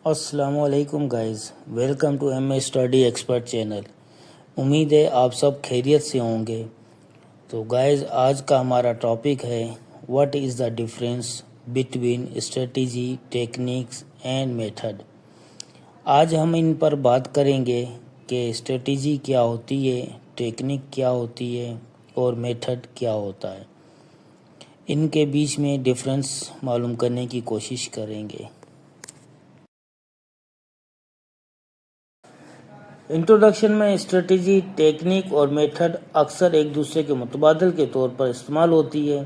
السلام علیکم guys, welcome to M A study expert channel. امید ہے آپ سب خیریت سے ہوں گے۔ تو گائز، آج کا ہمارا ٹاپک ہے what is the difference between strategy, techniques and method. آج ہم ان پر بات کریں گے کہ اسٹریٹجی کیا ہوتی ہے، ٹیکنیک کیا ہوتی ہے اور میتھڈ کیا ہوتا ہے۔ ان کے بیچ میں ڈفرینس معلوم کرنے کی کوشش کریں گے۔ انٹروڈکشن میں اسٹریٹجی، ٹیکنیک اور میتھڈ اکثر ایک دوسرے کے متبادل کے طور پر استعمال ہوتی ہے،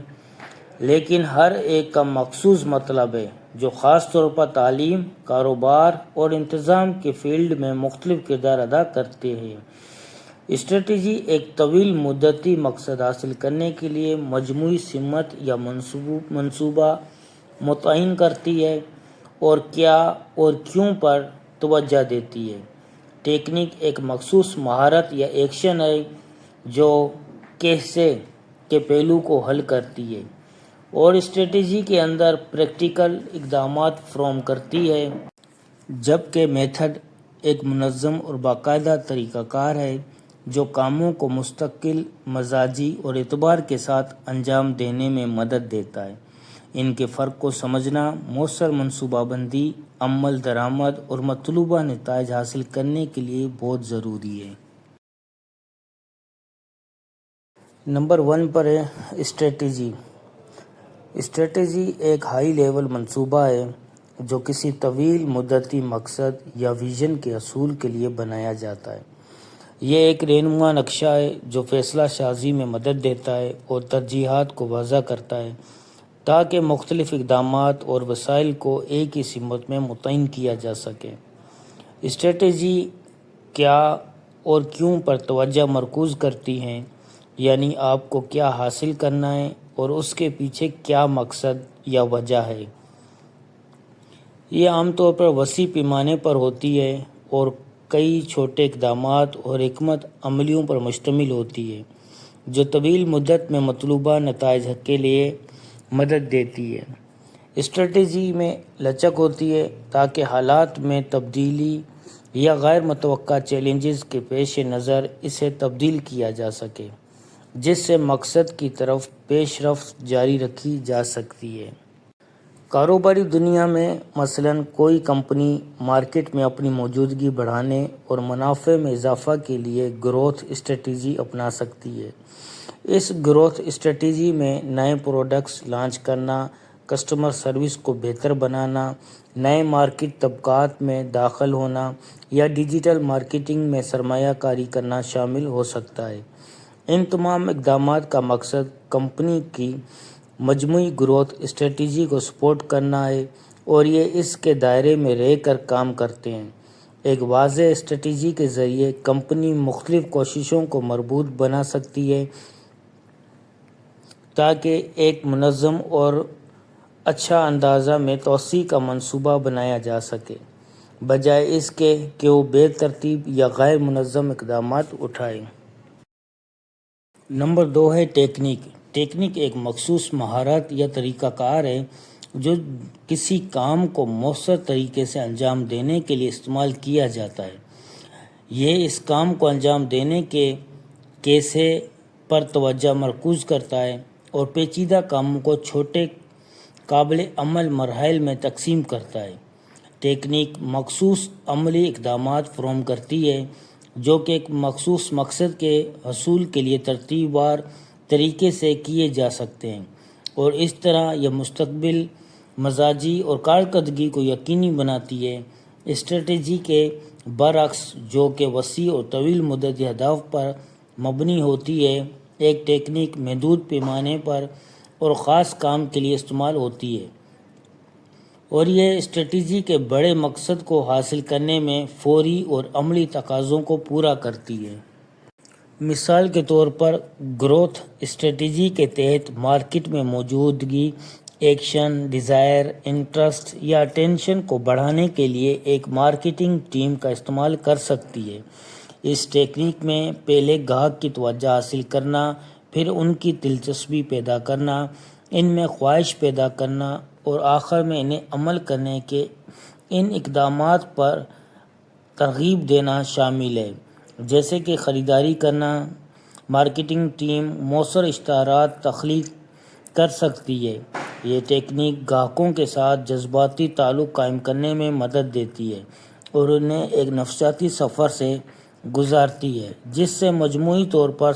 لیکن ہر ایک کا مخصوص مطلب ہے جو خاص طور پر تعلیم، کاروبار اور انتظام کے فیلڈ میں مختلف کردار ادا کرتے ہیں۔ اسٹریٹجی ایک طویل مدتی مقصد حاصل کرنے کے لیے مجموعی سمت یا منصوبہ متعین کرتی ہے اور کیا اور کیوں پر توجہ دیتی ہے۔ ٹیکنیک ایک مخصوص مہارت یا ایکشن ہے جو کیسے کے پہلو کو حل کرتی ہے اور اسٹریٹجی کے اندر پریکٹیکل اقدامات فراہم کرتی ہے، جبکہ میتھڈ ایک منظم اور باقاعدہ طریقہ کار ہے جو کاموں کو مستقل، مزاجی اور اعتبار کے ساتھ انجام دینے میں مدد دیتا ہے۔ ان کے فرق کو سمجھنا مؤثر منصوبہ بندی، عمل درآمد اور مطلوبہ نتائج حاصل کرنے کے لیے بہت ضروری ہے۔ نمبر 1 پر ہے اسٹریٹجی۔ اسٹریٹجی ایک ہائی لیول منصوبہ ہے جو کسی طویل مدتی مقصد یا ویژن کے حصول کے لیے بنایا جاتا ہے۔ یہ ایک رہنما نقشہ ہے جو فیصلہ سازی میں مدد دیتا ہے اور ترجیحات کو واضح کرتا ہے تاکہ مختلف اقدامات اور وسائل کو ایک ہی سمت میں متعین کیا جا سکے۔ اسٹریٹجی کیا اور کیوں پر توجہ مرکوز کرتی ہے، یعنی آپ کو کیا حاصل کرنا ہے اور اس کے پیچھے کیا مقصد یا وجہ ہے۔ یہ عام طور پر وسیع پیمانے پر ہوتی ہے اور کئی چھوٹے اقدامات اور حکمت عملیوں پر مشتمل ہوتی ہے جو طویل مدت میں مطلوبہ نتائج کے لیے مدد دیتی ہے۔ اسٹریٹجی میں لچک ہوتی ہے تاکہ حالات میں تبدیلی یا غیر متوقع چیلنجز کے پیش نظر اسے تبدیل کیا جا سکے، جس سے مقصد کی طرف پیش رفت جاری رکھی جا سکتی ہے۔ کاروباری دنیا میں مثلاً کوئی کمپنی مارکیٹ میں اپنی موجودگی بڑھانے اور منافع میں اضافہ کے لیے گروتھ اسٹریٹجی اپنا سکتی ہے۔ اس گروتھ اسٹریٹجی میں نئے پروڈکٹس لانچ کرنا، کسٹمر سروس کو بہتر بنانا، نئے مارکیٹ طبقات میں داخل ہونا یا ڈیجیٹل مارکیٹنگ میں سرمایہ کاری کرنا شامل ہو سکتا ہے۔ ان تمام اقدامات کا مقصد کمپنی کی مجموعی گروتھ اسٹریٹجی کو سپورٹ کرنا ہے اور یہ اس کے دائرے میں رہ کر کام کرتے ہیں۔ ایک واضح اسٹریٹجی کے ذریعے کمپنی مختلف کوششوں کو مربوط بنا سکتی ہے تاکہ ایک منظم اور اچھا اندازہ میں توسیع کا منصوبہ بنایا جا سکے، بجائے اس کے کہ وہ بے ترتیب یا غیر منظم اقدامات اٹھائے۔ نمبر 2 ہے ٹیکنیک۔ ٹیکنیک ایک مخصوص مہارت یا طریقہ کار ہے جو کسی کام کو مؤثر طریقے سے انجام دینے کے لیے استعمال کیا جاتا ہے۔ یہ اس کام کو انجام دینے کے کیسے پر توجہ مرکوز کرتا ہے اور پیچیدہ کاموں کو چھوٹے قابل عمل مراحل میں تقسیم کرتا ہے۔ ٹیکنیک مخصوص عملی اقدامات فراہم کرتی ہے جو کہ ایک مخصوص مقصد کے حصول کے لیے ترتیب وار طریقے سے کیے جا سکتے ہیں اور اس طرح یہ مستقبل مزاجی اور کارکردگی کو یقینی بناتی ہے۔ اسٹریٹجی کے برعکس جو کہ وسیع اور طویل مدتی اہداف پر مبنی ہوتی ہے، ایک ٹیکنیک محدود پیمانے پر اور خاص کام کے لیے استعمال ہوتی ہے اور یہ اسٹریٹجی کے بڑے مقصد کو حاصل کرنے میں فوری اور عملی تقاضوں کو پورا کرتی ہے۔ مثال کے طور پر گروتھ اسٹریٹجی کے تحت مارکیٹ میں موجودگی، ایکشن، ڈیزائر، انٹرسٹ یا اٹینشن کو بڑھانے کے لیے ایک مارکیٹنگ ٹیم کا استعمال کر سکتی ہے۔ اس ٹیکنیک میں پہلے گاہک کی توجہ حاصل کرنا، پھر ان کی دلچسپی پیدا کرنا، ان میں خواہش پیدا کرنا اور آخر میں انہیں عمل کرنے کے ان اقدامات پر ترغیب دینا شامل ہے، جیسے کہ خریداری کرنا۔ مارکیٹنگ ٹیم مؤثر اشتہارات تخلیق کر سکتی ہے۔ یہ ٹیکنیک گاہکوں کے ساتھ جذباتی تعلق قائم کرنے میں مدد دیتی ہے اور انہیں ایک نفسیاتی سفر سے گزارتی ہے، جس سے مجموعی طور پر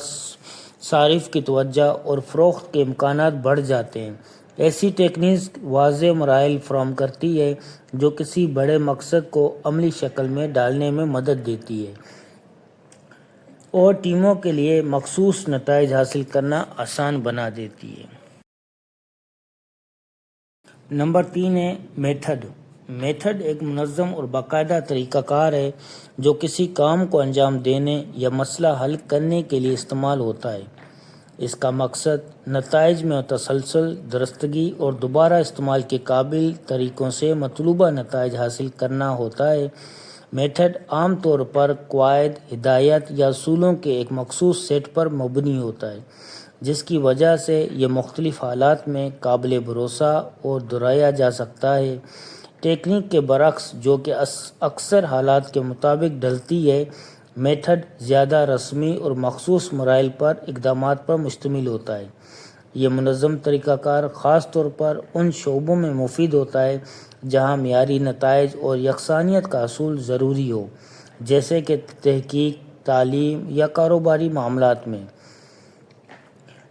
صارف کی توجہ اور فروخت کے امکانات بڑھ جاتے ہیں۔ ایسی ٹیکنیک واضح مراحل فراہم کرتی ہے جو کسی بڑے مقصد کو عملی شکل میں ڈالنے میں مدد دیتی ہے اور ٹیموں کے لیے مخصوص نتائج حاصل کرنا آسان بنا دیتی ہے۔ نمبر 3 ہے میتھڈ۔ میتھڈ ایک منظم اور باقاعدہ طریقہ کار ہے جو کسی کام کو انجام دینے یا مسئلہ حل کرنے کے لیے استعمال ہوتا ہے۔ اس کا مقصد نتائج میں تسلسل، درستگی اور دوبارہ استعمال کے قابل طریقوں سے مطلوبہ نتائج حاصل کرنا ہوتا ہے۔ میتھڈ عام طور پر قواعد، ہدایات یا اصولوں کے ایک مخصوص سیٹ پر مبنی ہوتا ہے، جس کی وجہ سے یہ مختلف حالات میں قابل بھروسہ اور دہرایا جا سکتا ہے۔ ٹیکنیک کے برعکس، جو کہ اکثر حالات کے مطابق ڈھلتی ہے، میتھڈ زیادہ رسمی اور مخصوص مراحل پر اقدامات پر مشتمل ہوتا ہے۔ یہ منظم طریقہ کار خاص طور پر ان شعبوں میں مفید ہوتا ہے جہاں معیاری نتائج اور یکسانیت کا حصول ضروری ہو، جیسے کہ تحقیق، تعلیم یا کاروباری معاملات میں۔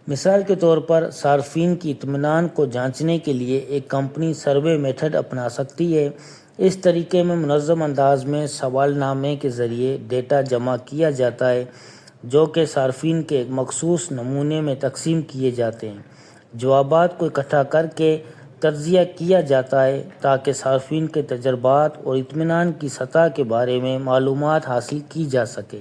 مثال کے طور پر، صارفین کی اطمینان کو جانچنے کے لیے ایک کمپنی سروے میتھڈ اپنا سکتی ہے۔ اس طریقے میں منظم انداز میں سوال نامے کے ذریعے ڈیٹا جمع کیا جاتا ہے جو کہ صارفین کے ایک مخصوص نمونے میں تقسیم کیے جاتے ہیں۔ جوابات کو اکٹھا کر کے تجزیہ کیا جاتا ہے تاکہ صارفین کے تجربات اور اطمینان کی سطح کے بارے میں معلومات حاصل کی جا سکے۔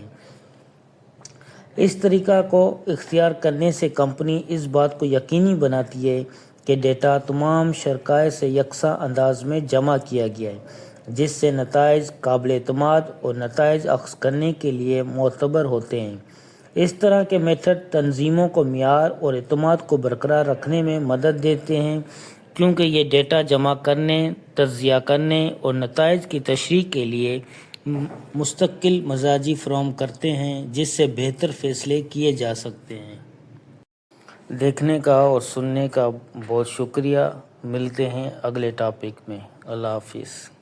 اس طریقہ کو اختیار کرنے سے کمپنی اس بات کو یقینی بناتی ہے کہ ڈیٹا تمام شرکاء سے یکساں انداز میں جمع کیا گیا ہے، جس سے نتائج قابل اعتماد اور نتائج اخذ کرنے کے لیے معتبر ہوتے ہیں۔ اس طرح کے میتھڈ تنظیموں کو معیار اور اعتماد کو برقرار رکھنے میں مدد دیتے ہیں، کیونکہ یہ ڈیٹا جمع کرنے، تجزیہ کرنے اور نتائج کی تشریح کے لیے مستقل مزاجی فراہم کرتے ہیں جس سے بہتر فیصلے کیے جا سکتے ہیں۔ دیکھنے کا اور سننے کا بہت شکریہ۔ ملتے ہیں اگلے ٹاپک میں۔ اللہ حافظ۔